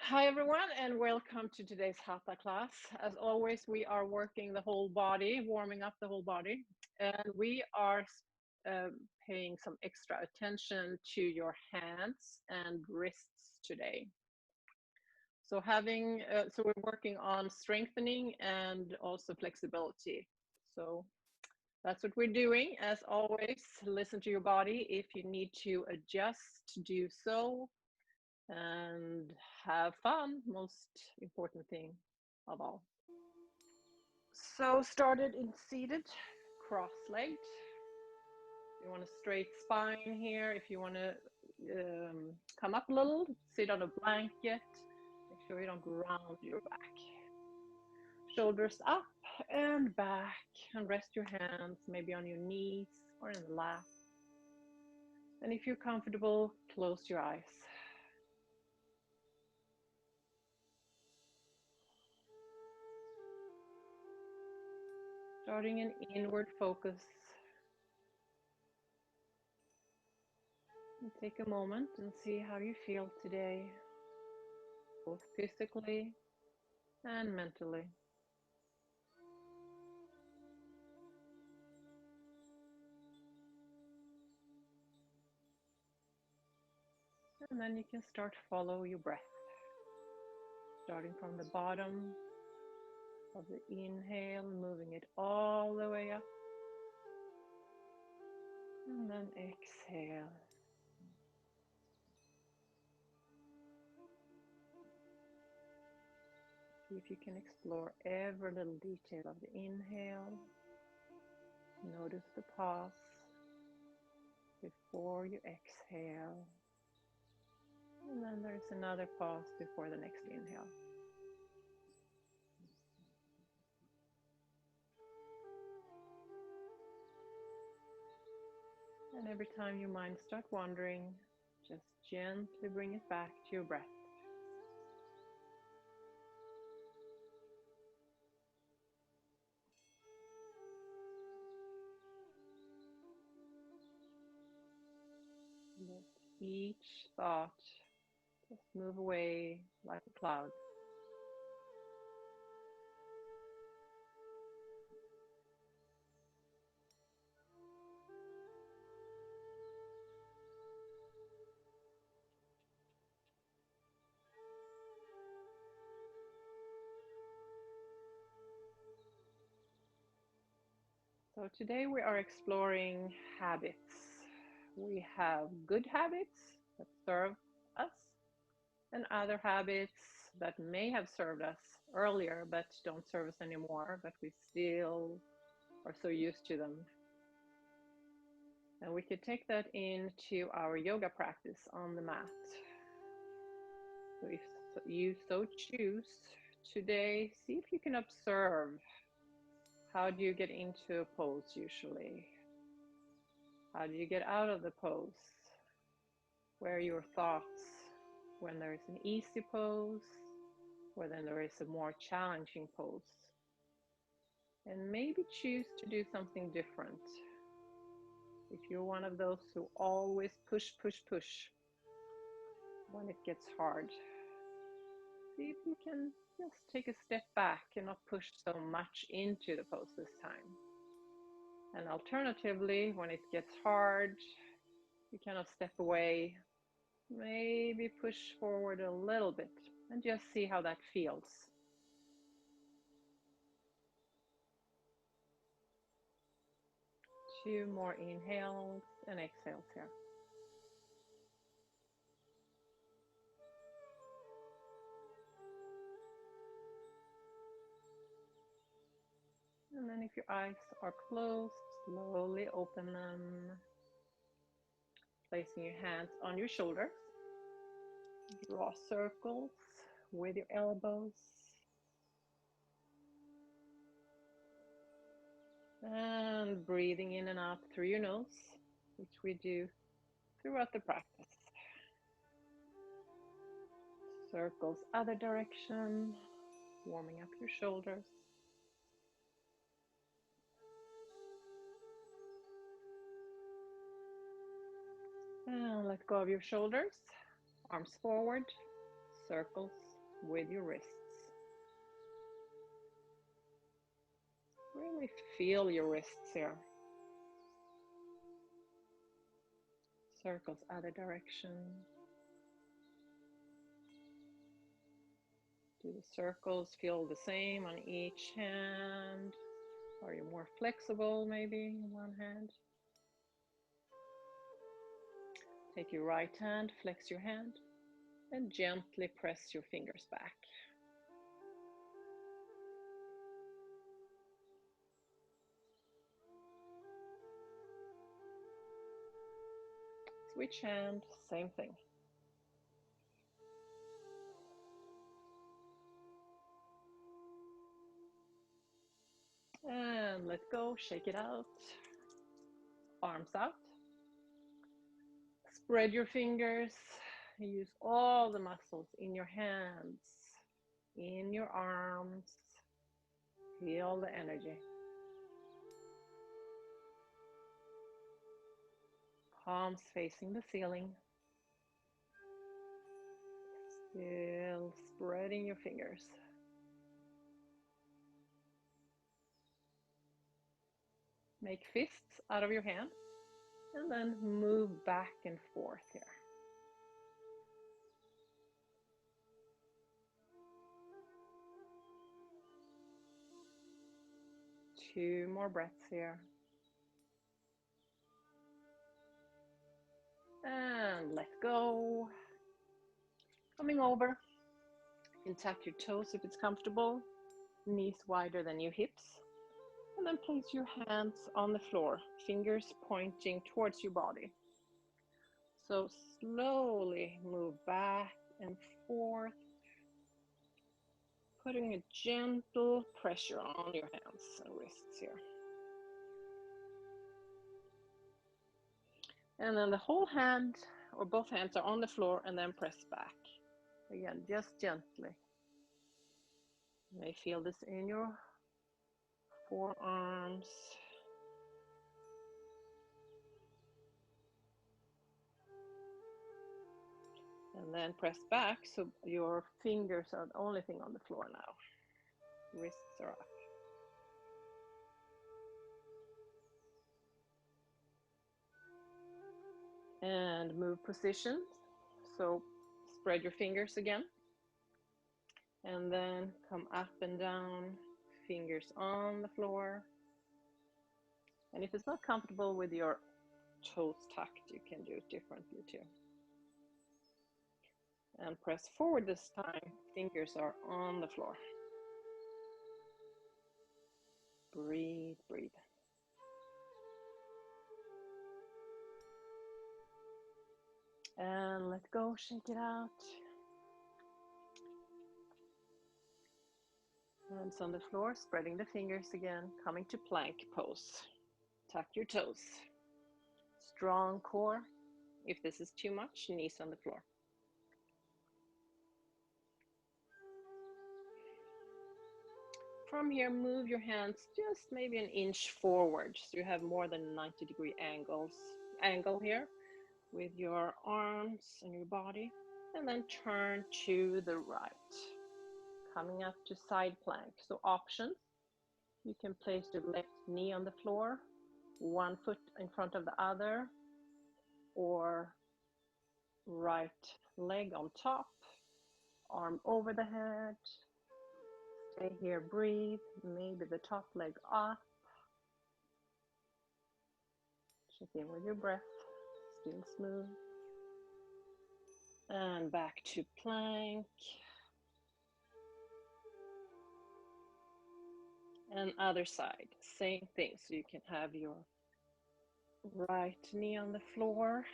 Hi everyone and welcome to today's Hatha class. As always, we are working the whole body, warming up the whole body, and we are paying some extra attention to your hands and wrists today. So we're working on strengthening and also flexibility. So that's what we're doing. As always, listen to your body. If you need to adjust, do so. And have fun, most important thing of all. So started in seated, cross-legged. You want a straight spine here. If you want to come up a little, sit on a blanket. Make sure you don't ground your back. Shoulders up and back, and rest your hands maybe on your knees or in the lap. And if you're comfortable, close your eyes. Starting an inward focus. And take a moment and see how you feel today, both physically and mentally. And then you can start follow your breath, starting from the bottom of the inhale, moving it all the way up, and then exhale. See if you can explore every little detail of the inhale. Notice the pause before you exhale. And then there's another pause before the next inhale. And every time your mind starts wandering, just gently bring it back to your breath. Let each thought just move away like a cloud. So today we are exploring habits. We have good habits that serve us and other habits that may have served us earlier but don't serve us anymore, but we still are so used to them. And we could take that into our yoga practice on the mat. So if you so choose today, see if you can observe, how do you get into a pose usually? How do you get out of the pose? Where are your thoughts when there is an easy pose, or then there is a more challenging pose? And maybe choose to do something different. If you're one of those who always push when it gets hard, see if you can just take a step back and not push so much into the pose this time. And alternatively, when it gets hard, you kind of step away, maybe push forward a little bit, and just see how that feels. Two more inhales and exhales here. And then if your eyes are closed, slowly open them, placing your hands on your shoulders. Draw circles with your elbows. And breathing in and out through your nose, which we do throughout the practice. Circles other direction, warming up your shoulders. And let go of your shoulders, arms forward, circles with your wrists. Really feel your wrists here. Circles other direction. Do the circles feel the same on each hand? Are you more flexible maybe in one hand? Take your right hand, flex your hand, and gently press your fingers back. Switch hand, same thing. And let go, shake it out. Arms out. Spread your fingers. Use all the muscles in your hands, in your arms. Feel the energy. Palms facing the ceiling. Still spreading your fingers. Make fists out of your hand and then move back and forth here. Two more breaths here. And let go. Coming over. You can tuck your toes if it's comfortable. Knees wider than your hips. And then place your hands on the floor, fingers pointing towards your body. So slowly move back and forth, putting a gentle pressure on your hands and wrists here. And then the whole hand or both hands are on the floor and then press back. Again, just gently. You may feel this in your forearms. And then press back so your fingers are the only thing on the floor now. Wrists are up. And move positions. So spread your fingers again. And then come up and down, fingers on the floor. And if it's not comfortable with your toes tucked, you can do it differently too. And press forward this time, fingers are on the floor. Breathe, breathe. And let go, shake it out. Hands on the floor, spreading the fingers again, coming to plank pose. Tuck your toes. Strong core. If this is too much, knees on the floor. From here, move your hands just maybe an inch forward, so you have more than 90-degree angle here with your arms and your body, and then turn to the right, coming up to side plank. So options, you can place your left knee on the floor, one foot in front of the other, or right leg on top, arm over the head. Stay here, breathe, maybe the top leg up. Check in with your breath, still smooth. And back to plank. And other side, same thing. So you can have your right knee on the floor.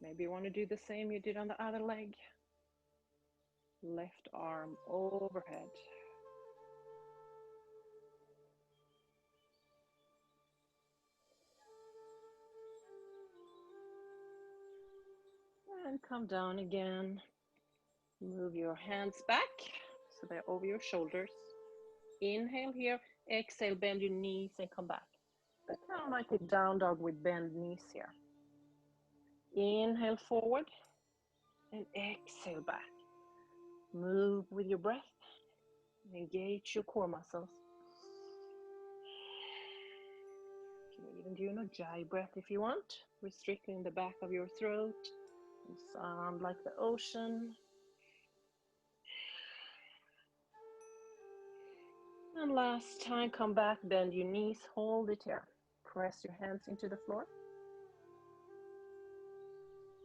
Maybe you want to do the same you did on the other leg. Left arm overhead. And come down again. Move your hands back so they're over your shoulders. Inhale here, exhale, bend your knees and come back. But kind of like a down dog with bent knees here. Inhale forward. and exhale back. Move with your breath. Engage your core muscles. You can even do an ujjayi breath if you want, restricting the back of your throat. You sound like the ocean. And last time, come back, bend your knees, hold it here. Press your hands into the floor.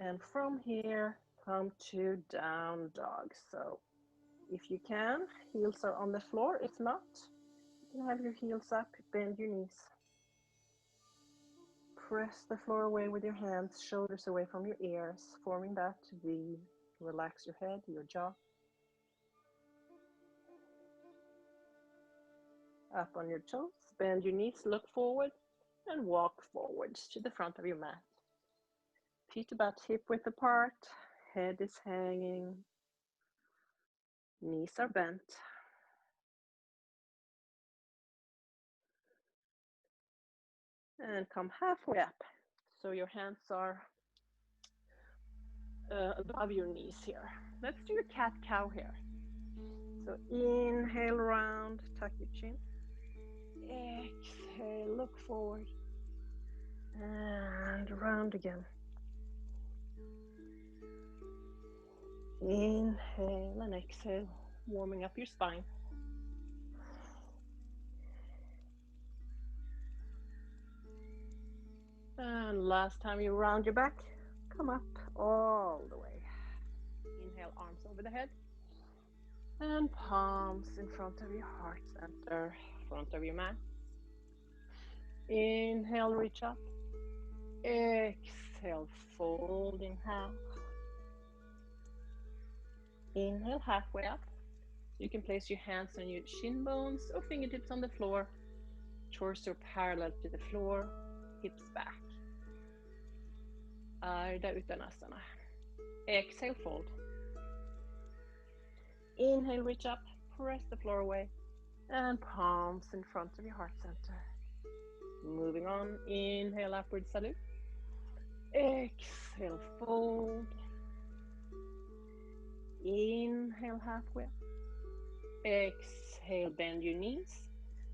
And from here, come to down dog. So if you can, heels are on the floor. If not, you can have your heels up, bend your knees. Press the floor away with your hands, shoulders away from your ears, forming that V. Relax your head, your jaw. Up on your toes, bend your knees, look forward, and walk forwards to the front of your mat. Feet about hip width apart, head is hanging, knees are bent. And come halfway up. So your hands are above your knees here. Let's do a cat-cow here. So inhale round, tuck your chin. Exhale, look forward. And round again. Inhale and exhale, warming up your spine. And last time you round your back, come up all the way. Inhale, arms over the head. And palms in front of your heart center, front of your mat. Inhale, reach up. Exhale, fold in half. Inhale, halfway up. You can place your hands on your shin bones or fingertips on the floor. Torso parallel to the floor, hips back. Ardha Uttanasana. Exhale, fold. Inhale, reach up, press the floor away, and palms in front of your heart center. Moving on, inhale, upward salute. Exhale, fold. Inhale, halfway. Exhale, bend your knees.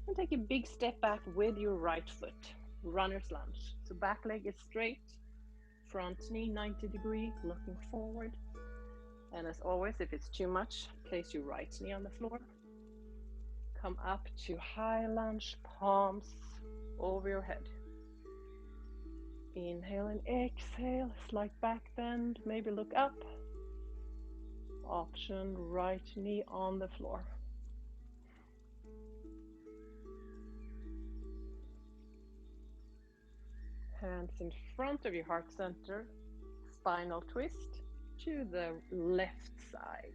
And take a big step back with your right foot. Runner's lunge. So back leg is straight. Front knee 90 degree, looking forward. And as always, if it's too much, place your right knee on the floor. Come up to high lunge, palms over your head. Inhale and exhale, slight back bend, maybe look up. Option, right knee on the floor. Hands in front of your heart center, spinal twist to the left side.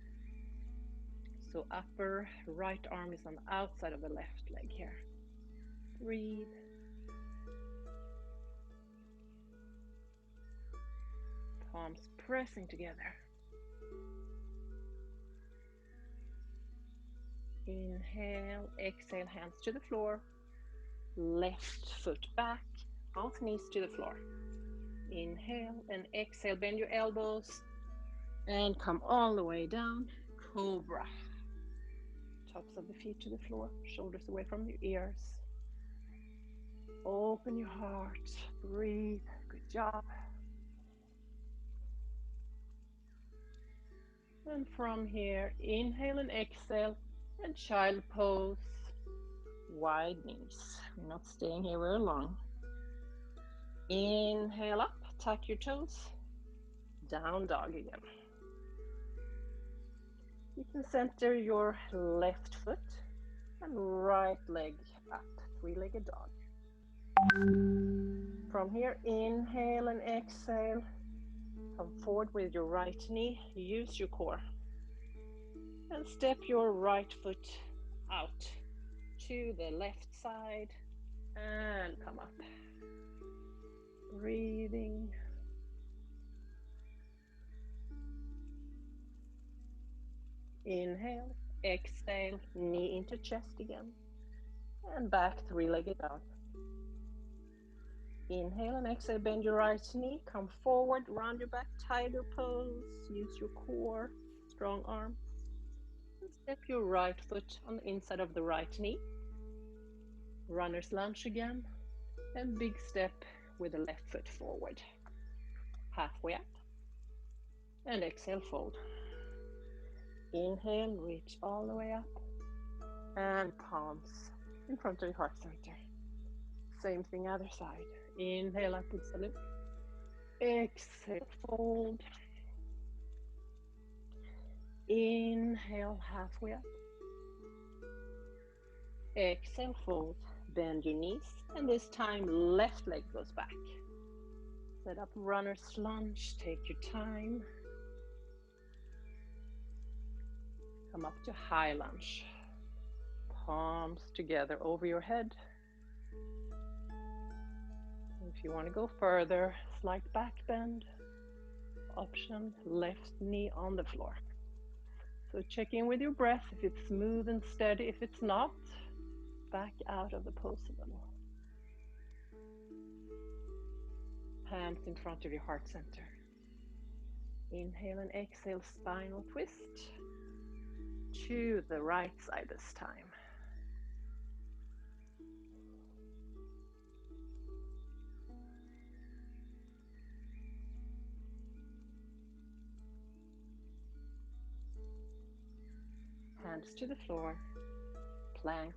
So upper right arm is on the outside of the left leg here. Breathe. Palms pressing together. Inhale, exhale, hands to the floor. Left foot back, both knees to the floor. Inhale and exhale, bend your elbows and come all the way down. Cobra. Tops of the feet to the floor, shoulders away from your ears. Open your heart, breathe, good job. And from here, inhale and exhale, and child pose, wide knees. We're not staying here very long. Inhale up, tuck your toes, down dog again. You can center your left foot and right leg up, three-legged dog. From here, inhale and exhale. Come forward with your right knee, use your core. And step your right foot out to the left side and come up. Breathing. Inhale, exhale, knee into chest again. And back, three-legged dog. Inhale and exhale, bend your right knee, come forward, round your back, tiger pose, use your core, strong arm. And step your right foot on the inside of the right knee. Runner's lunge again, and big step with the left foot forward. Halfway up, and exhale, fold. Inhale, reach all the way up, and palms in front of your heart center. Same thing, other side. Inhale, upward salute. Exhale, fold. Inhale, halfway up. Exhale, fold. Bend your knees, and this time left leg goes back. Set up runner's lunge, take your time. Come up to high lunge. Palms together over your head. If you want to go further, slight back bend. Option, left knee on the floor. So check in with your breath, if it's smooth and steady. If it's not, back out of the pose a little. Hands in front of your heart center. Inhale and exhale, spinal twist. To the right side this time. Hands to the floor, plank.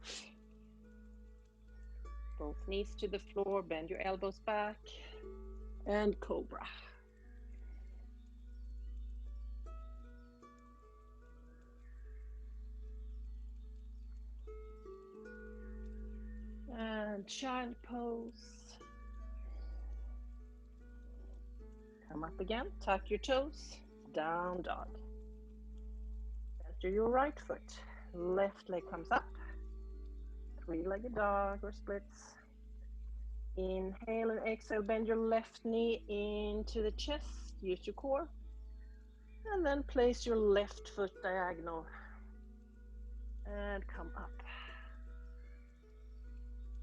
Both knees to the floor, bend your elbows back, and cobra. And child pose. Come up again, tuck your toes, down dog. Center your right foot, left leg comes up. Three-legged dog or splits. Inhale and exhale, bend your left knee into the chest, use your core. And then place your left foot diagonal and come up.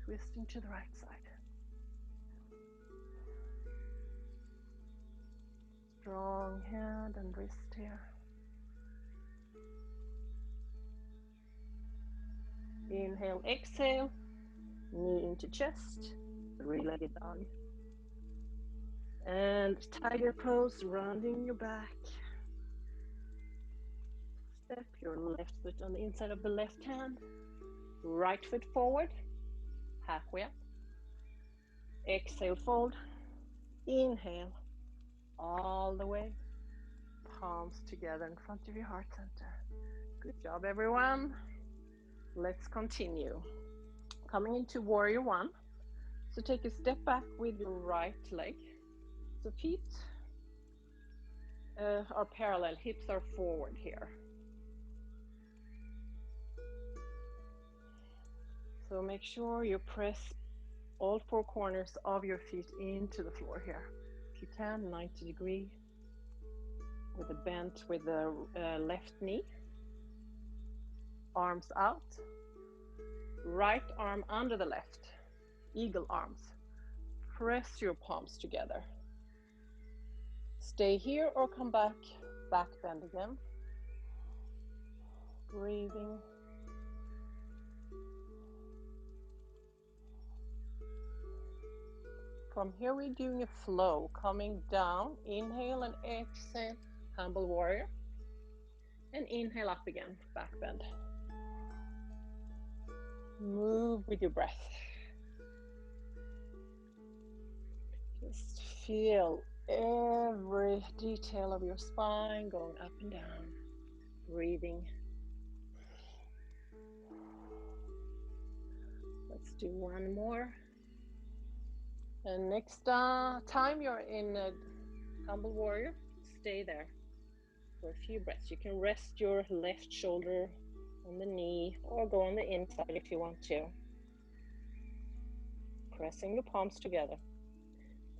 Twisting to the right side. Strong hand and wrist here. Inhale, exhale, knee into chest, three-legged dog. And tiger pose, rounding your back. Step your left foot on the inside of the left hand, right foot forward, halfway up. Exhale, fold. Inhale, all the way. Palms together in front of your heart center. Good job, everyone. Let's continue. Coming into warrior one. So take a step back with your right leg. So feet are parallel, hips are forward here. So make sure you press all four corners of your feet into the floor here. If you can, 90 degree with a bend with the left knee. Arms out. Right arm under the left. Eagle arms. Press your palms together. Stay here or come back bend again. Breathing. From here we're doing a flow, coming down, inhale and exhale, humble warrior. And inhale up again, back bend. Move with your breath. Just feel every detail of your spine going up and down, breathing. Let's do one more. And next time you're in a humble warrior, stay there for a few breaths. You can rest your left shoulder on the knee or go on the inside if you want to. Pressing your palms together.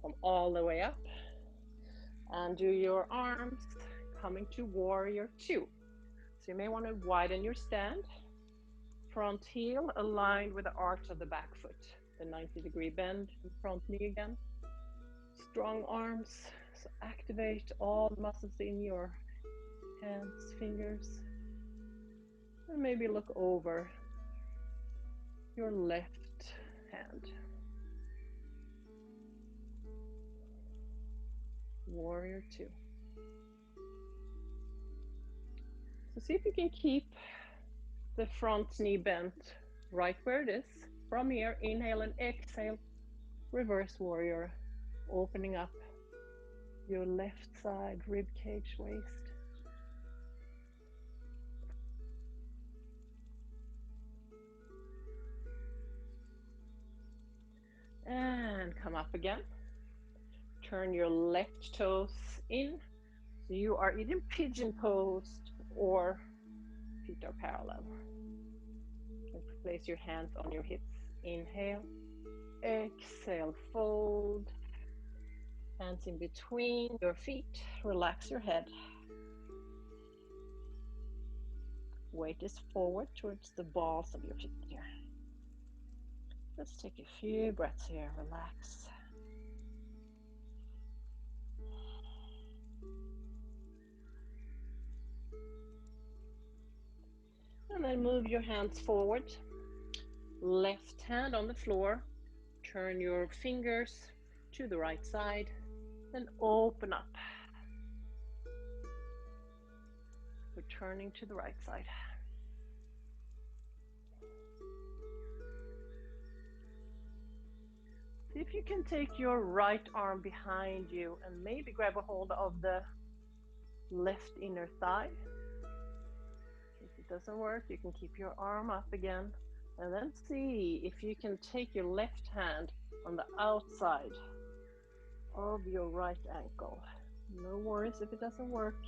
Come all the way up and do your arms coming to warrior two. So you may want to widen your stand. Front heel aligned with the arch of the back foot. the 90-degree bend in front knee again. Strong arms, so activate all the muscles in your hands, fingers, and maybe look over your left hand. Warrior two. So see if you can keep the front knee bent right where it is. From here, inhale and exhale, reverse warrior, opening up your left side rib cage, waist. And come up again. Turn your left toes in. So you are either pigeon posed or feet are parallel. You can place your hands on your hips. Inhale, exhale, fold. Hands in between your feet. Relax your head. Weight is forward towards the balls of your feet here. Let's take a few breaths here. Relax. And then move your hands forward. Left hand on the floor. Turn your fingers to the right side and open up. We're turning to the right side. See if you can take your right arm behind you and maybe grab a hold of the left inner thigh. If it doesn't work, you can keep your arm up again. And then see if you can take your left hand on the outside of your right ankle. No worries if it doesn't work.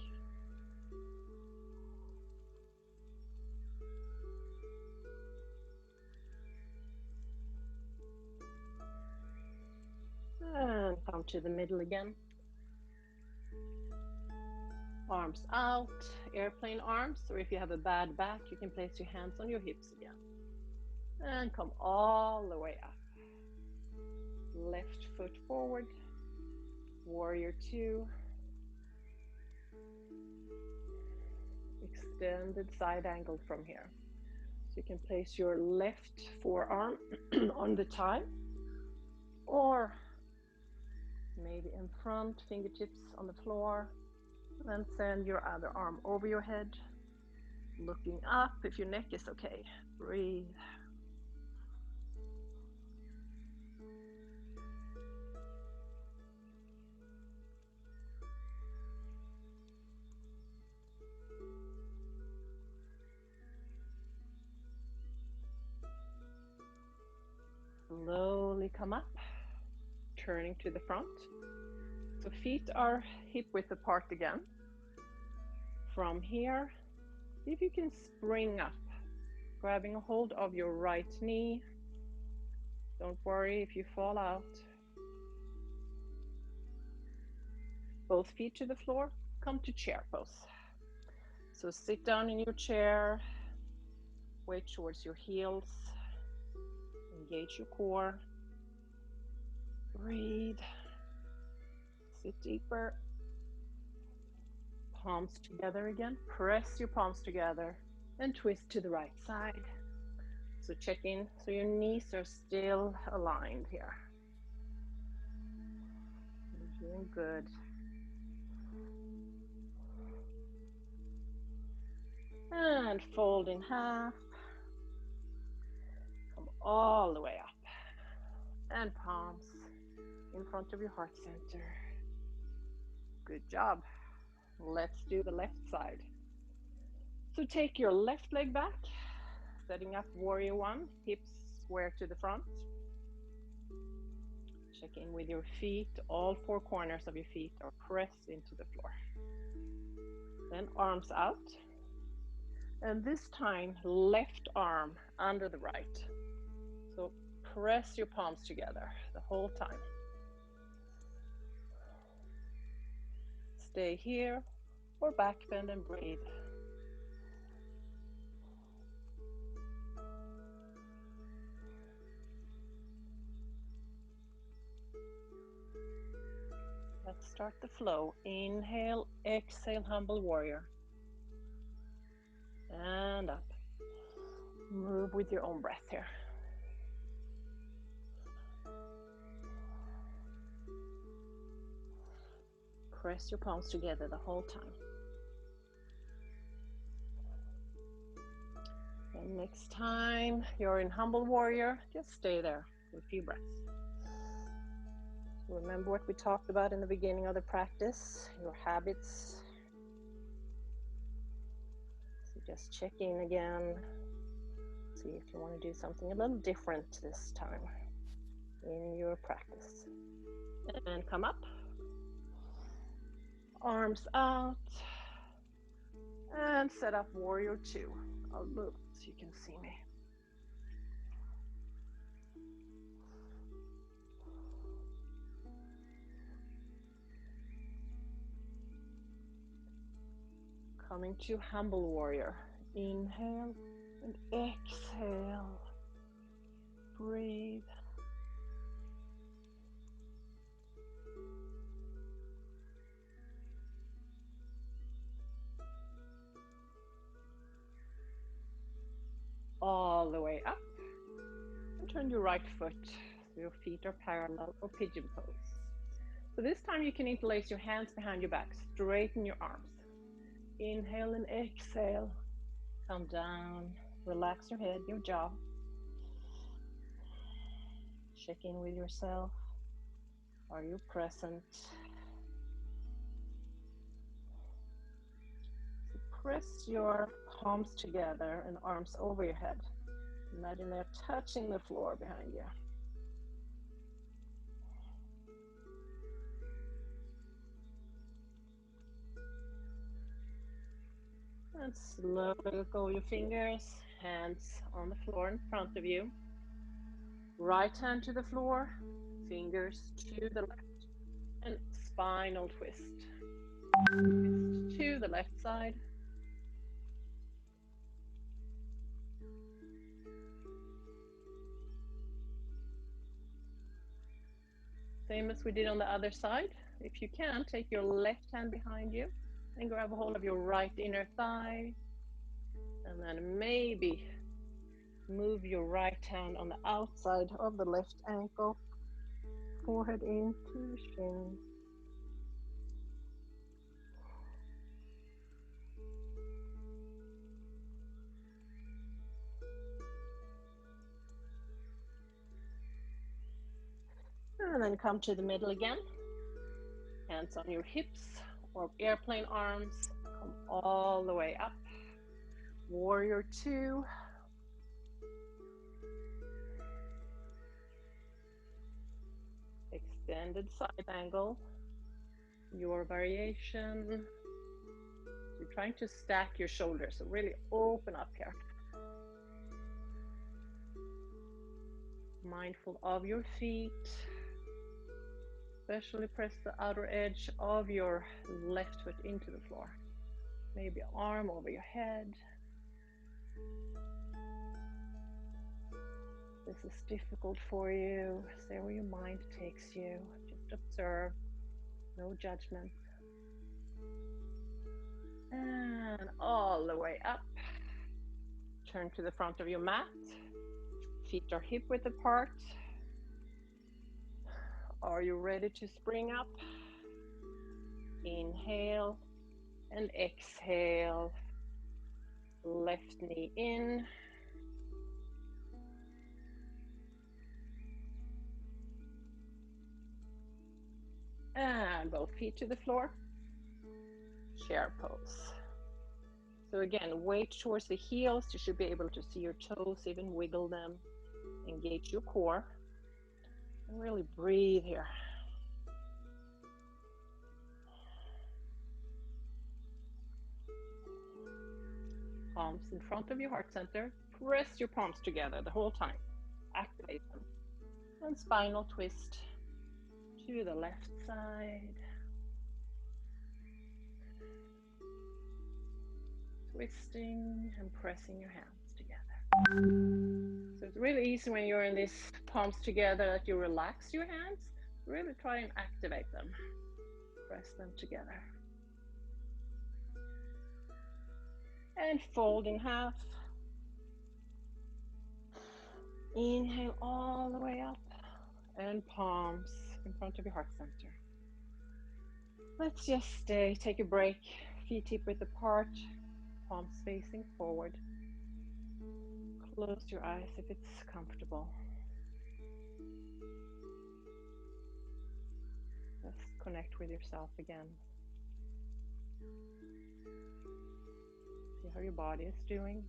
And come to the middle again. Arms out, airplane arms, or if you have a bad back, you can place your hands on your hips again. And come all the way up. Left foot forward, warrior two. Extended side angle from here. So you can place your left forearm on the thigh, or maybe in front, fingertips on the floor. And then send your other arm over your head, looking up if your neck is okay. Breathe. Slowly come up, turning to the front. So feet are hip width apart again. From here, see if you can spring up, grabbing a hold of your right knee. Don't worry if you fall out. Both feet to the floor, come to chair pose. So sit down in your chair, weight towards your heels, engage your core, breathe, sit deeper, palms together again, press your palms together and twist to the right side. So check in, so your knees are still aligned here. You're doing good. And fold in half. Come all the way up. And palms in front of your heart center. Good job. Let's do the left side. So take your left leg back, setting up warrior one, hips square to the front. Check in with your feet. All four corners of your feet are pressed into the floor. Then arms out. And this time, left arm under the right. So press your palms together the whole time. Stay here or back bend and breathe. Start the flow. Inhale, exhale, humble warrior. And up. Move with your own breath here. Press your palms together the whole time. And next time you're in humble warrior, just stay there for a few breaths. Remember what we talked about in the beginning of the practice, your habits. So just check in again. See if you want to do something a little different this time in your practice. And come up. Arms out. And set up warrior 2. I'll move so you can see me. Coming to humble warrior. Inhale and exhale. Breathe. All the way up. And turn your right foot so your feet are parallel or pigeon pose. So this time you can interlace your hands behind your back. Straighten your arms. Inhale and exhale. Come down. Relax your head, your jaw. Check in with yourself. Are you present? Press your palms together and arms over your head. Imagine they're touching the floor behind you. And slowly let go of your fingers, hands on the floor in front of you. Right hand to the floor, fingers to the left, and spinal twist. Twist to the left side. Same as we did on the other side. If you can, take your left hand behind you and grab a hold of your right inner thigh. And then maybe move your right hand on the outside of the left ankle. Forehead into the shin. And then come to the middle again. Hands on your hips or airplane arms. Come all the way up. Warrior 2. Extended side angle. Your variation. You're trying to stack your shoulders, so really open up here. Mindful of your feet. Especially press the outer edge of your left foot into the floor. Maybe arm over your head. This is difficult for you. Stay where your mind takes you. Just observe. No judgment. And all the way up. Turn to the front of your mat. Feet are hip width apart. Are you ready to spring up? Inhale and exhale. Left knee in. And both feet to the floor. Chair pose. So again, weight towards the heels. You should be able to see your toes, even wiggle them. Engage your core. And really breathe here. Palms in front of your heart center. Press your palms together the whole time. Activate them. And spinal twist to the left side. Twisting and pressing your hands together. So it's really easy when you're in these palms together that you relax your hands. Really try and activate them. Press them together. And fold in half. Inhale all the way up and palms in front of your heart center. Let's just stay, take a break, feet hip width apart, palms facing forward. Close your eyes if it's comfortable. Just connect with yourself again. See how your body is doing.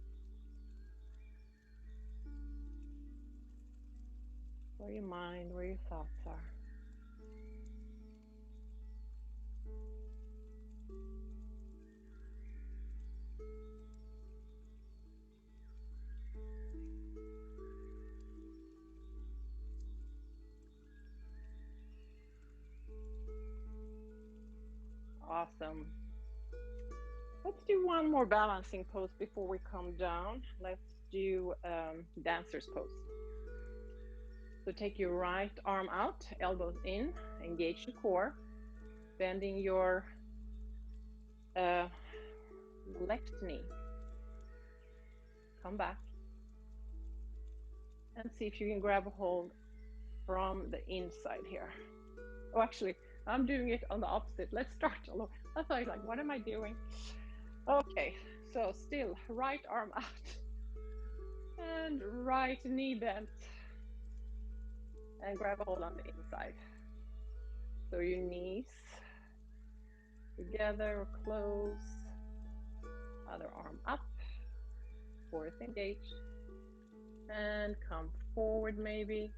Where your mind, where your thoughts are. Awesome. Let's do one more balancing pose before we come down. Let's do dancer's pose. So take your right arm out, elbows in, engage the core, bending your left knee. Come back and see if you can grab a hold from the inside here. Oh, actually, I'm doing it on the opposite. Let's start. I thought, like, what am I doing? Okay, so still right arm out and right knee bent and grab a hold on the inside. So your knees together or close, other arm up, fourth engaged, and come forward maybe.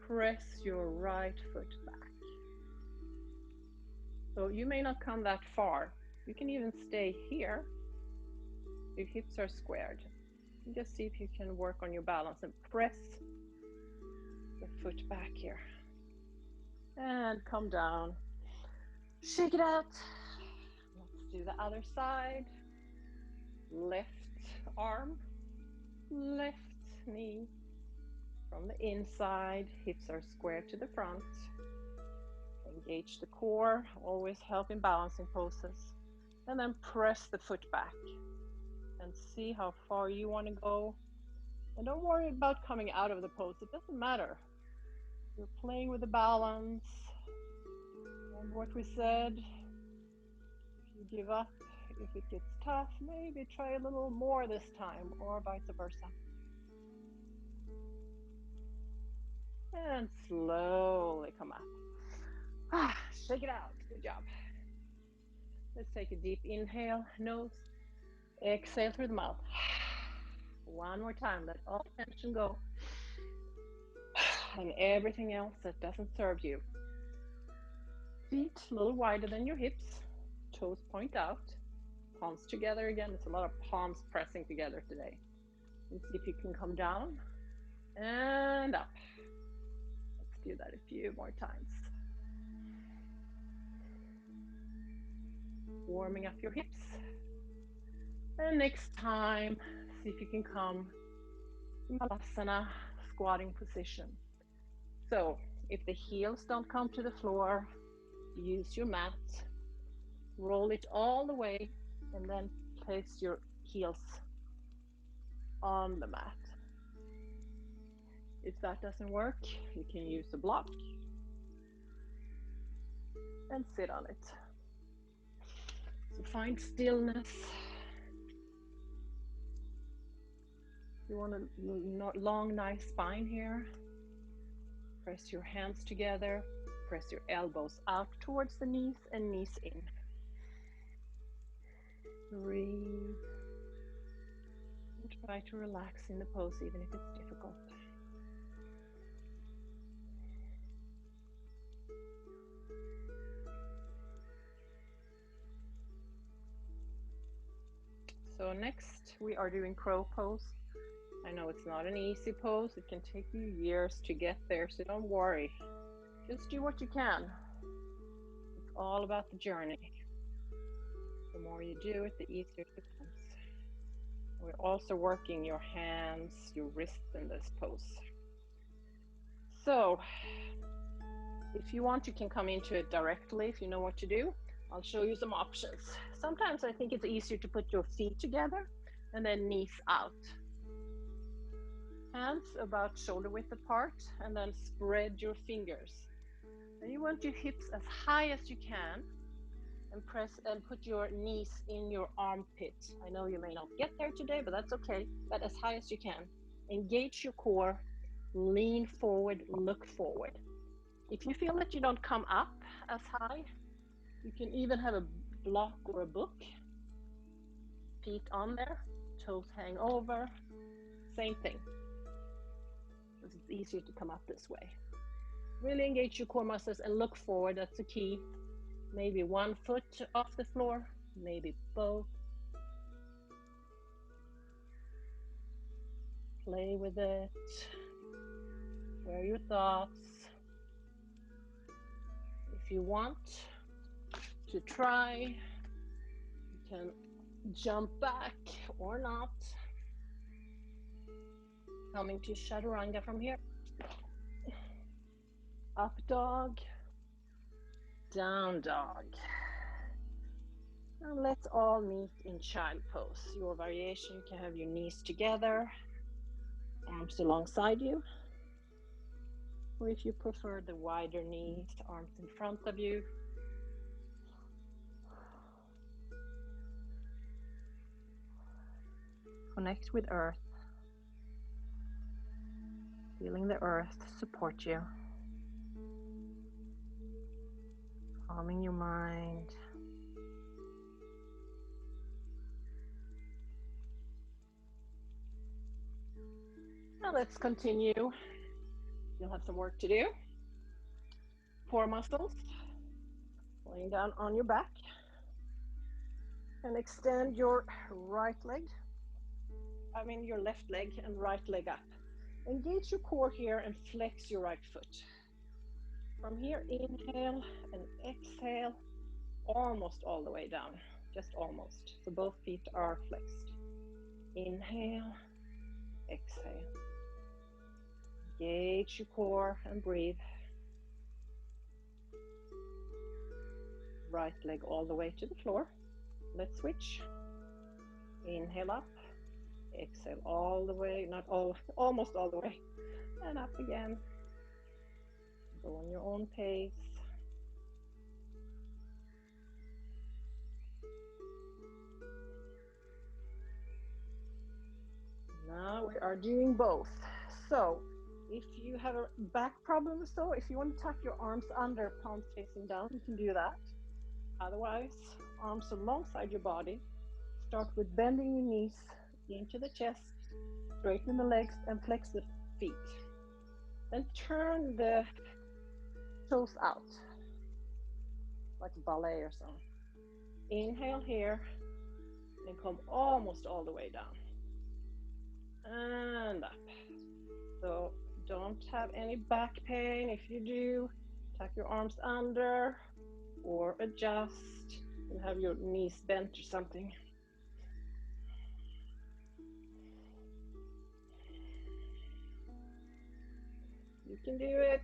Press your right foot back. So you may not come that far. You can even stay here. Your hips are squared. Just see if you can work on your balance and press the foot back here. And come down. Shake it out. Let's do the other side. Left arm, left knee. From the inside, hips are squared to the front. Engage the core, always help in balancing poses. And then press the foot back and see how far you want to go. And don't worry about coming out of the pose, it doesn't matter. You're playing with the balance. And what we said, if you give up, if it gets tough, maybe try a little more this time, or vice versa. And slowly come up. Shake it out. Good job. Let's take a deep inhale, nose. Exhale through the mouth. One more time. Let all tension go. And everything else that doesn't serve you. Feet a little wider than your hips. Toes point out. Palms together again. There's a lot of palms pressing together today. And see if you can come down and up. Let's do that a few more times. Warming up your hips. And next time, see if you can come to Malasana, squatting position. So if the heels don't come to the floor, use your mat, roll it all the way, and then place your heels on the mat. If that doesn't work, you can use a block and sit on it. So find stillness. You want a long, nice spine here. Press your hands together. Press your elbows out towards the knees and knees in. Breathe. And try to relax in the pose even if it's difficult. So next we are doing crow pose. I know it's not an easy pose. It can take you years to get there, so don't worry. Just do what you can. It's all about the journey. The more you do it, the easier it becomes. We're also working your hands, your wrists in this pose. So If you want, you can come into it directly if you know what to do. I'll show you some options. Sometimes I think it's easier to put your feet together and then knees out. Hands about shoulder width apart, and then spread your fingers. And you want your hips as high as you can, and press and put your knees in your armpit. I know you may not get there today, but that's okay. But as high as you can. Engage your core, lean forward, look forward. If you feel that you don't come up as high, you can even have a block or a book. Feet on there, toes hang over, same thing. Because it's easier to come up this way. Really engage your core muscles and look forward, that's the key. Maybe one foot off the floor, maybe both. Play with it. Share your thoughts. If you want to try, you can jump back or not. Coming to Chaturanga from here. Up dog, down dog. And let's all meet in child pose. Your variation, you can have your knees together, arms alongside you. Or if you prefer the wider knees, arms in front of you. Connect with earth. Feeling the earth support you. Calming your mind. Now let's continue. You'll have some work to do. Core muscles. Laying down on your back. And extend your your left leg and right leg up. Engage your core here and flex your right foot. From here, inhale and exhale, almost all the way down, just almost. So both feet are flexed. Inhale, exhale. Engage your core and breathe. Right leg all the way to the floor. Let's switch. Inhale up, exhale all the way, not all, almost all the way, and up again. Go on your own pace. Now we are doing both. So if you have a back problem, so if you want to tuck your arms under, palms facing down, you can do that. Otherwise, arms alongside your body. Start with bending your knees into the chest, straighten the legs and flex the feet. Then turn the toes out, like ballet or something. Inhale here, and come almost all the way down. And up. So don't have any back pain. If you do, tuck your arms under or adjust and have your knees bent or something. You can do it.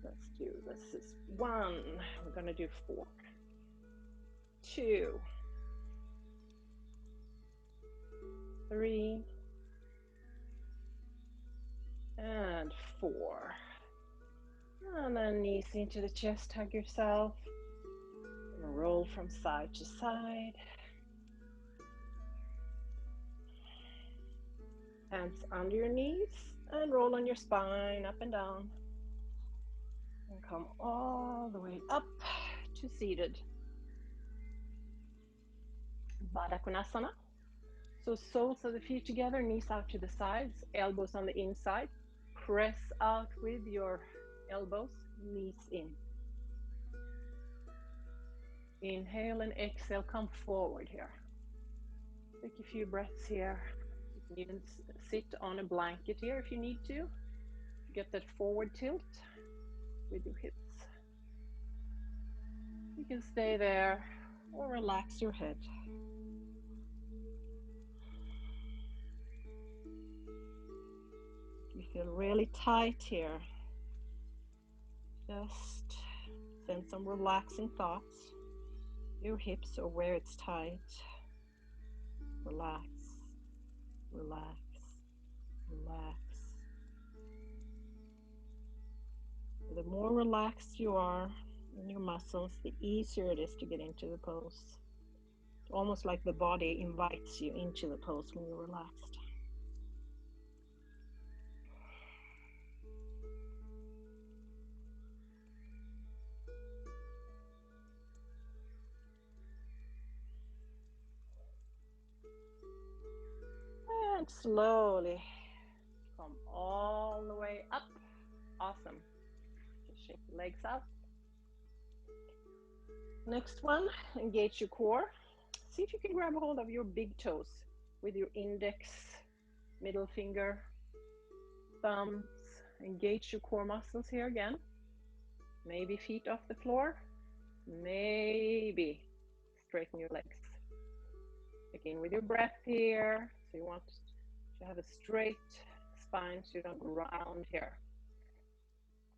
Let's do, this is 1. We're gonna do 4. 2. 3. And 4. And then knees into the chest, hug yourself. And roll from side to side. Hands under your knees and roll on your spine, up and down. And come all the way up to seated. Baddha Konasana. So soles of the feet together, knees out to the sides, elbows on the inside. Press out with your elbows, knees in. Inhale and exhale, come forward here. Take a few breaths here. You can even sit on a blanket here if you need to. Get that forward tilt with your hips. You can stay there or relax your head. Feel really tight here. Just send some relaxing thoughts. Your hips or where it's tight. Relax, relax, relax. The more relaxed you are in your muscles, the easier it is to get into the pose. It's almost like the body invites you into the pose when you're relaxed. And slowly come all the way up. Awesome. Just shake the legs out. Next one, engage your core. See if you can grab a hold of your big toes with your index, middle finger, thumbs. Engage your core muscles here again. Maybe feet off the floor. Maybe straighten your legs. Begin with your breath here. So you want to have a straight spine so you don't round here.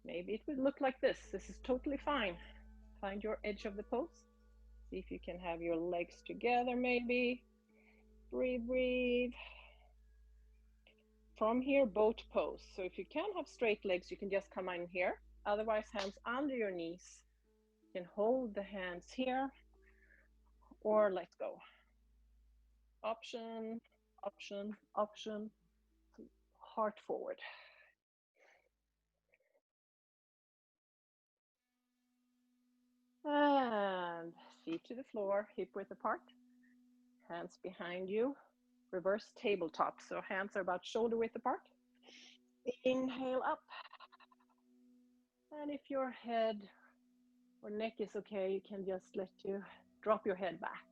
Maybe it would look like this. This is totally fine. Find your edge of the pose. See if you can have your legs together maybe. Breathe, breathe. From here, boat pose. So if you can't have straight legs, you can just come in here. Otherwise, hands under your knees. You can hold the hands here or let go. Option, option, option. Heart forward. And feet to the floor, hip width apart. Hands behind you. Reverse tabletop. So hands are about shoulder width apart. Inhale up. And if your head or neck is okay, you can just let you drop your head back.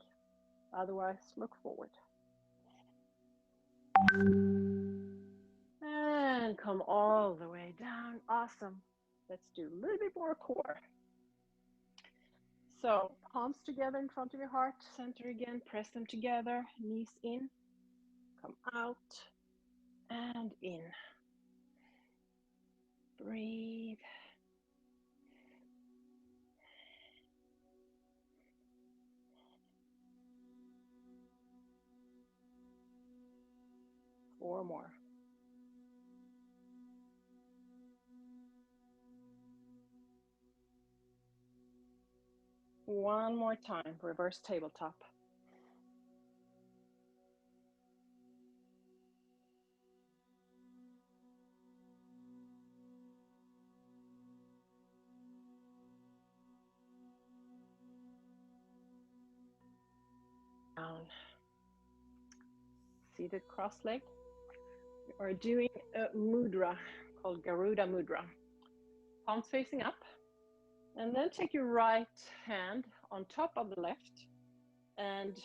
Otherwise, look forward. And come all the way down. Awesome. Let's do a little bit more core. So palms together in front of your heart, center again, press them together, knees in, come out and in. Breathe. Four more. One more time, reverse tabletop. Down. Seated cross-legged. We are doing a mudra called Garuda Mudra. Palms facing up. And then take your right hand on top of the left and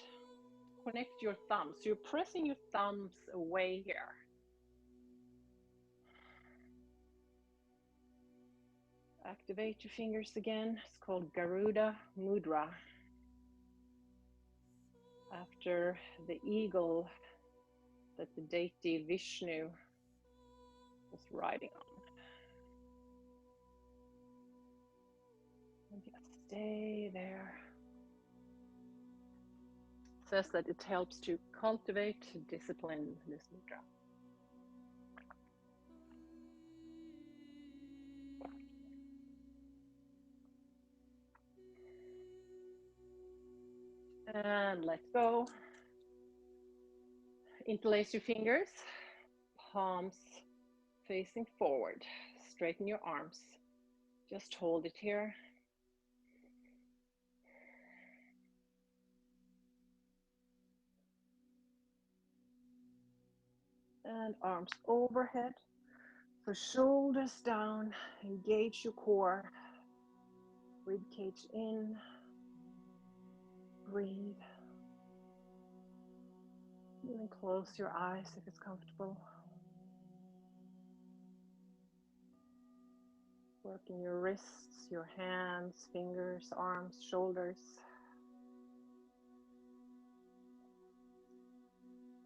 connect your thumbs. So you're pressing your thumbs away here. Activate your fingers again. It's called Garuda Mudra. After the eagle that the deity Vishnu was riding on. And just stay there. It says that it helps to cultivate discipline, this mudra. And let go. Interlace your fingers, palms facing forward. Straighten your arms. Just hold it here. And arms overhead. So shoulders down, engage your core. Rib cage in. Breathe. Even close your eyes if it's comfortable. Working your wrists, your hands, fingers, arms, shoulders.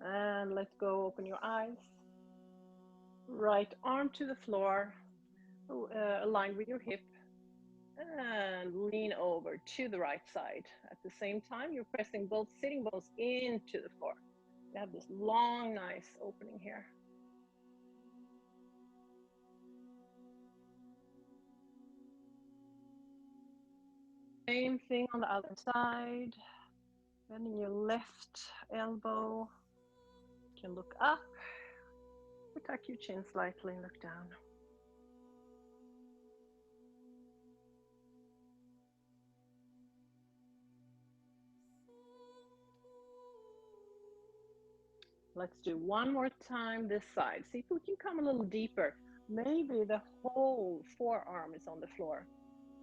And let go, open your eyes. Right arm to the floor, aligned with your hip, and lean over to the right side. At the same time, you're pressing both sitting bones into the floor. You have this long, nice opening here. Same thing on the other side. Bending your left elbow. You can look up, or tuck your chin slightly and look down. Let's do one more time this side. See if we can come a little deeper. Maybe the whole forearm is on the floor.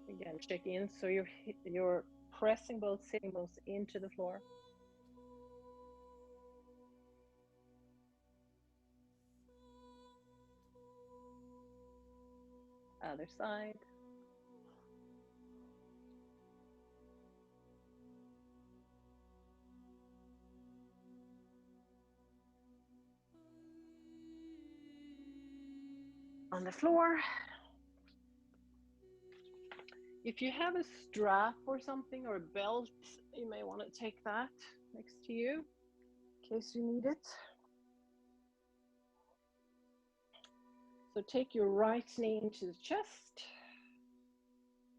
Again, check in. So you're pressing both sitting bones into the floor. Other side. On the floor. If you have a strap or something or a belt, you may want to take that next to you in case you need it. So take your right knee into the chest.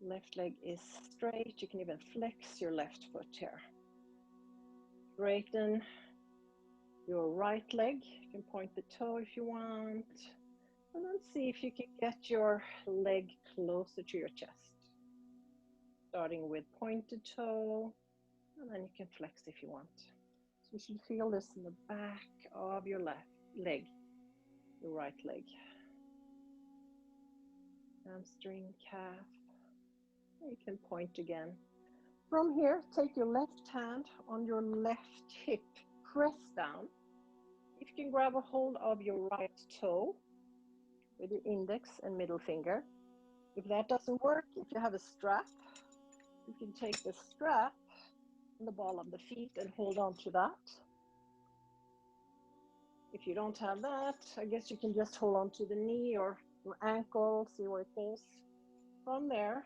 Left leg is straight. You can even flex your left foot here. Straighten your right leg. You can point the toe if you want. And then see if you can get your leg closer to your chest. Starting with pointed toe, and then you can flex if you want. So you should feel this in the back of your left leg, your right leg. Hamstring, calf. And you can point again. From here, take your left hand on your left hip, press down. If you can grab a hold of your right toe with your index and middle finger. If that doesn't work, if you have a strap, you can take the strap on the ball of the feet and hold on to that. If you don't have that, I guess you can just hold on to the knee or your ankle, see where it goes. From there,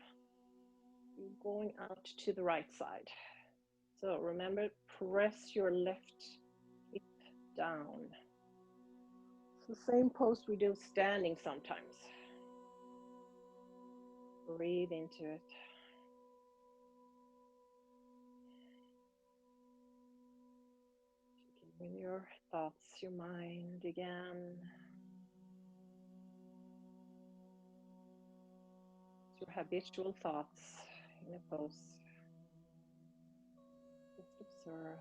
you're going out to the right side. So remember, press your left hip down. It's the same pose we do standing sometimes. Breathe into it. With your thoughts, your mind again. Your habitual thoughts in a pose. Just observe.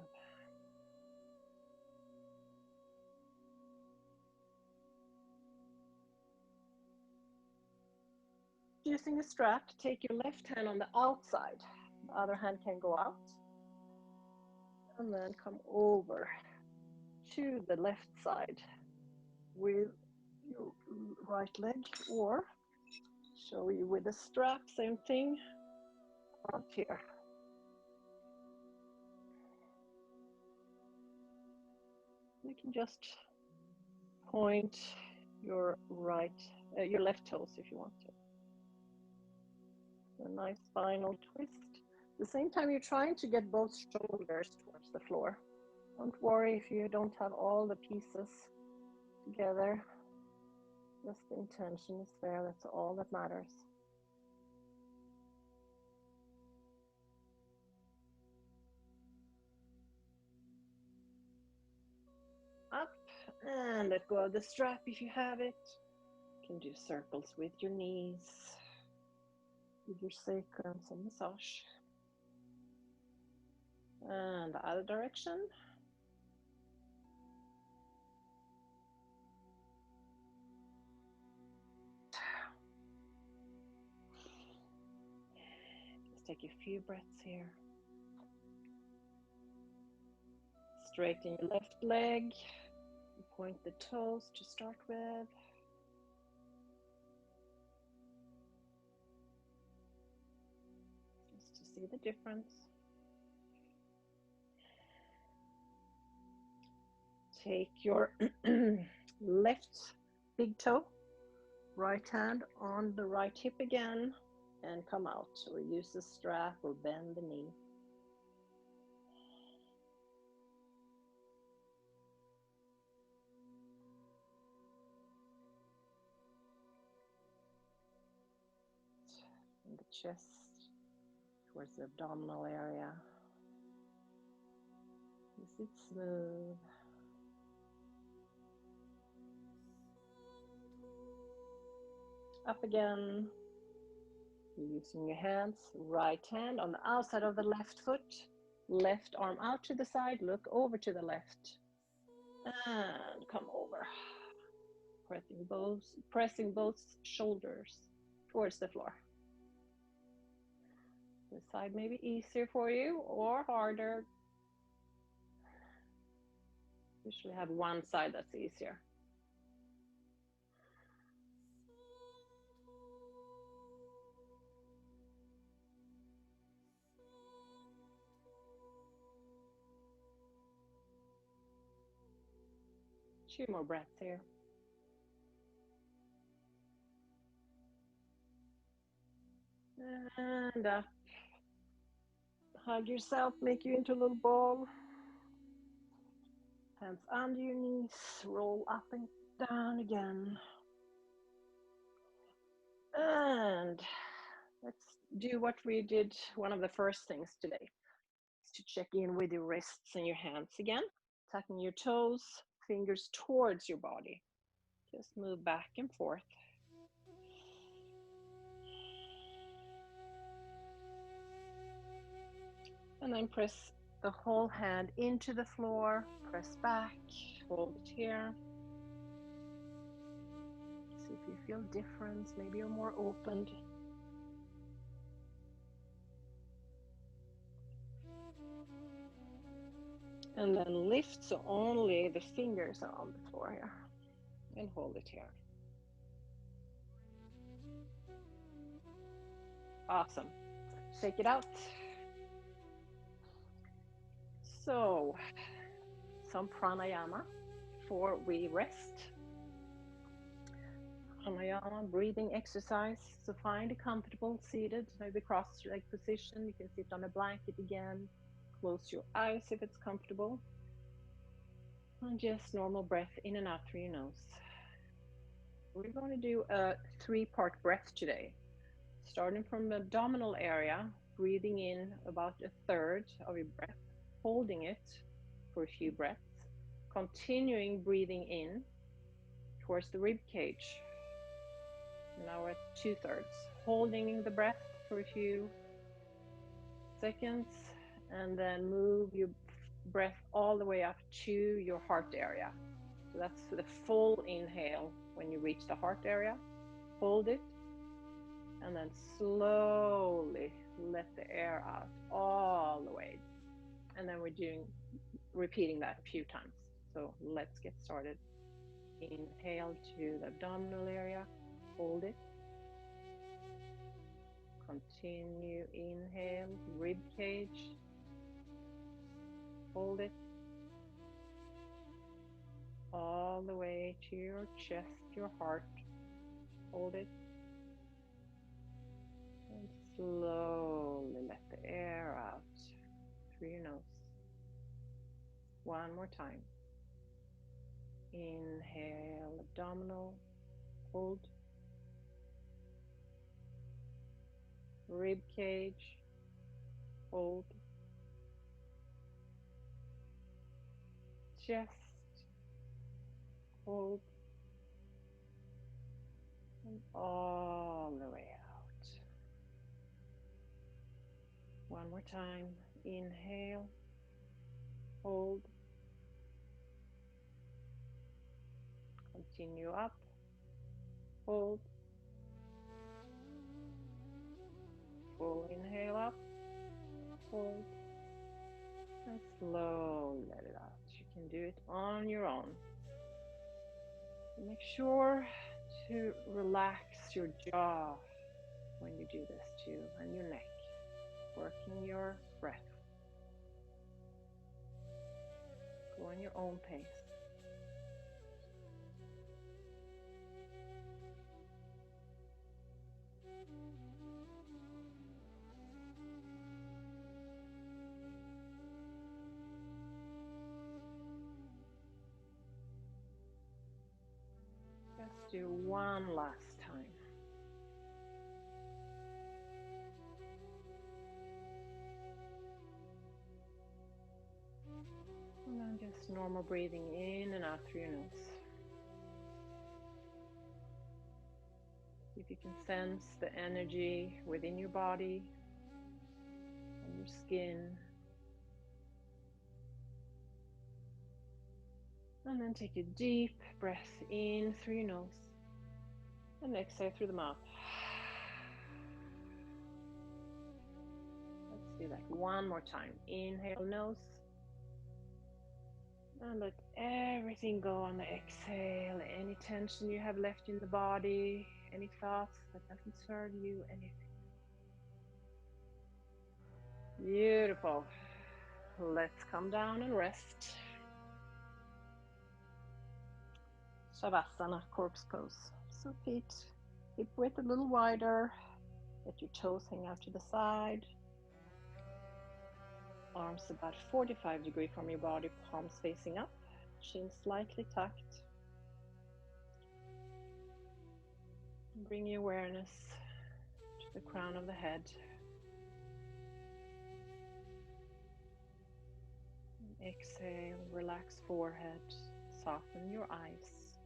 Using a strap, take your left hand on the outside. The other hand can go out. And then come over to the left side with your right leg, or show you with a strap, same thing, out here. You can just point your your left toes if you want to. A nice spinal twist. At the same time, you're trying to get both shoulders towards the floor. Don't worry if you don't have all the pieces together. Just the intention is there. That's all that matters. Up and let go of the strap if you have it. You can do circles with your knees, with your sacrum, some massage. And the other direction. Just take a few breaths here. Straighten your left leg. Point the toes to start with. Just to see the difference. Take your left big toe. Right hand on the right hip again and come out, or use the strap or bend the knee. In the chest, towards the abdominal area. Is it smooth? Up again. Using your hands, right hand on the outside of the left foot, left arm out to the side, look over to the left, and come over. Pressing both shoulders towards the floor. This side may be easier for you or harder. Usually have one side that's easier. Two more breaths here. And up. Hug yourself, make you into a little ball. Hands under your knees, roll up and down again. And let's do what we did, one of the first things today, is to check in with your wrists and your hands again, tucking your toes, fingers towards your body. Just move back and forth. And then press the whole hand into the floor, press back, hold it here. See if you feel difference, maybe you're more opened. And then lift so only the fingers are on the floor here. And hold it here. Awesome. Shake it out. So, some pranayama before we rest. Pranayama, breathing exercise. So find a comfortable seated, maybe cross-leg position. You can sit on a blanket again. Close your eyes if it's comfortable. And just normal breath in and out through your nose. We're going to do a 3-part breath today. Starting from the abdominal area, breathing in about a third of your breath, holding it for a few breaths, continuing breathing in towards the rib cage. Now we're at 2/3, holding the breath for a few seconds, and then move your breath all the way up to your heart area. So that's the full inhale when you reach the heart area. Hold it, and then slowly let the air out all the way. And then we're repeating that a few times. So let's get started. Inhale to the abdominal area, hold it. Continue, inhale, rib cage, hold it. All the way to your chest, your heart, hold it. And slowly let the air out through your nose. One more time. Inhale, abdominal, hold. Rib cage, hold. Chest, hold. And all the way out. One more time. Inhale, hold. Continue up, hold. Full inhale up, hold. And slowly let it out. You can do it on your own. Make sure to relax your jaw when you do this too, and your neck, working your breath. Go on your own pace. do one last time. And then just normal breathing in and out through your nose. If you can sense the energy within your body, on your skin. And then take a deep breath in through your nose and exhale through the mouth. Let's do that one more time. Inhale, nose. And let everything go on the exhale. Any tension you have left in the body, any thoughts that doesn't serve you, anything. Beautiful. Let's come down and rest. Shavasana, corpse pose. So feet hip width a little wider. Let your toes hang out to the side. Arms about 45 degrees from your body, palms facing up, chin slightly tucked. Bring your awareness to the crown of the head. And exhale, relax forehead, soften your eyes,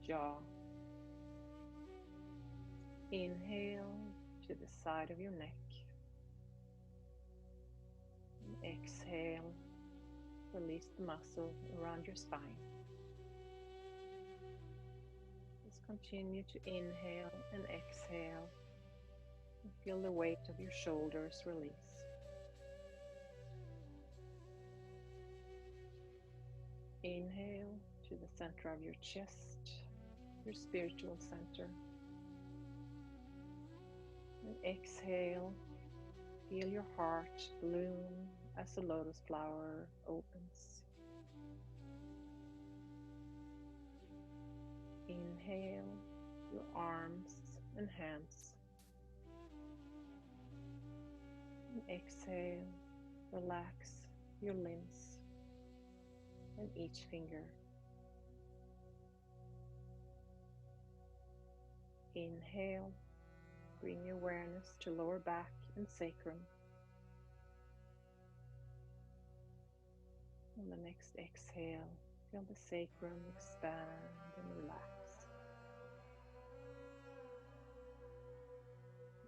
jaw. Inhale to the side of your neck. And exhale, release the muscle around your spine. Just continue to inhale and exhale and feel the weight of your shoulders release. Inhale to the center of your chest, your spiritual center. And exhale, feel your heart bloom as a lotus flower opens. Inhale your arms and hands. And exhale, relax your limbs and each finger. Inhale, bring your awareness to lower back and sacrum. On the next exhale, feel the sacrum expand and relax.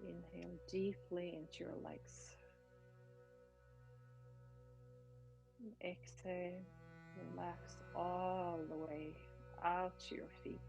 Inhale deeply into your legs. And exhale, relax all the way out to your feet.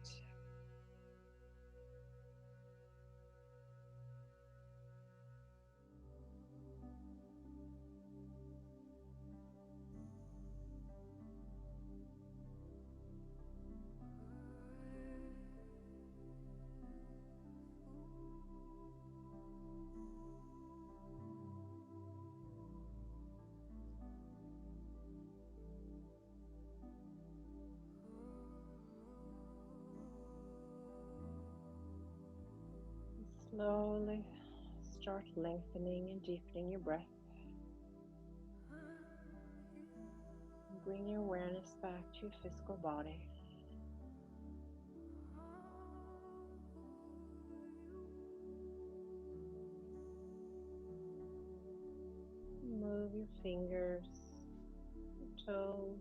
Slowly start lengthening and deepening your breath. And bring your awareness back to your physical body. Move your fingers, your toes.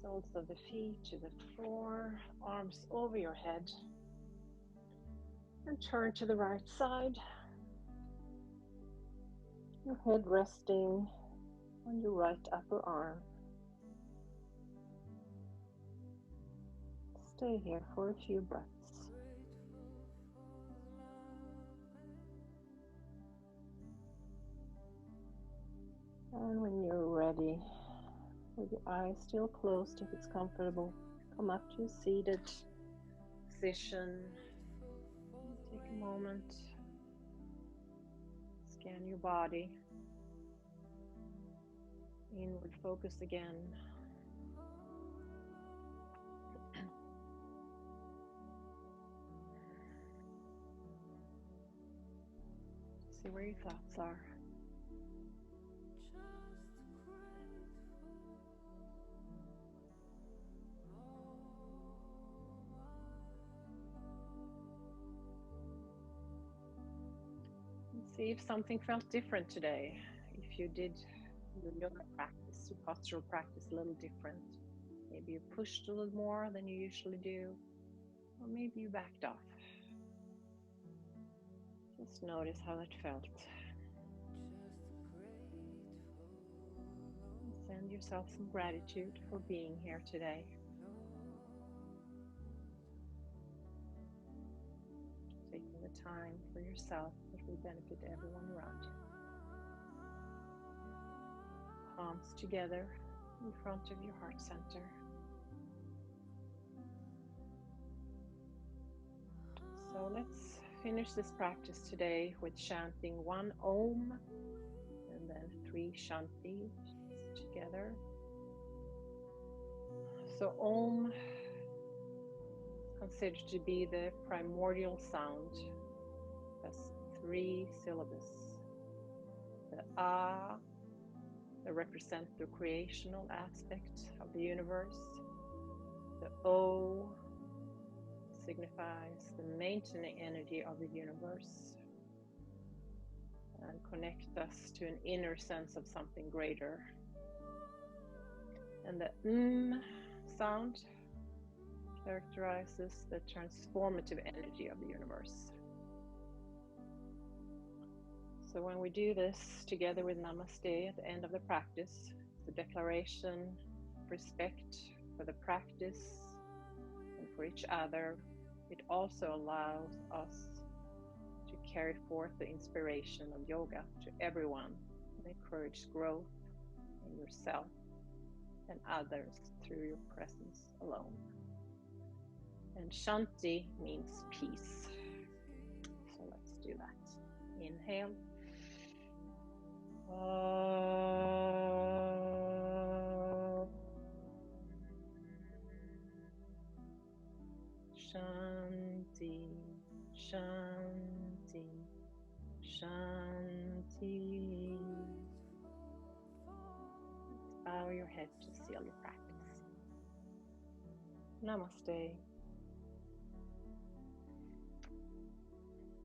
Soles of the feet to the floor, arms over your head. And turn to the right side. Your head resting on your right upper arm. Stay here for a few breaths. And when you're ready, with your eyes still closed if it's comfortable, come up to a seated position. Take a moment, scan your body, inward focus again. See where your thoughts are. And see if something felt different today. If you did your yoga practice, your postural practice a little different. Maybe you pushed a little more than you usually do, or maybe you backed off. Just notice how it felt. And send yourself some gratitude for being here today. Taking the time for yourself that will benefit everyone around you. Palms together in front of your heart center. So let's finish this practice today with chanting one Om and then 3 Shanti together. So Om is considered to be the primordial sound. That's 3 syllables. The A, that represent the creational aspect of the universe. The O signifies the maintaining energy of the universe and connect us to an inner sense of something greater. And the sound characterizes the transformative energy of the universe. So when we do this together with Namaste at the end of the practice, it's a declaration of respect for the practice and for each other. It also allows us to carry forth the inspiration of yoga to everyone and encourage growth in yourself and others through your presence alone. And Shanti means peace. So let's do that. Inhale. Shanti, Shanti, Shanti. Let's bow your head to seal your practice. Namaste.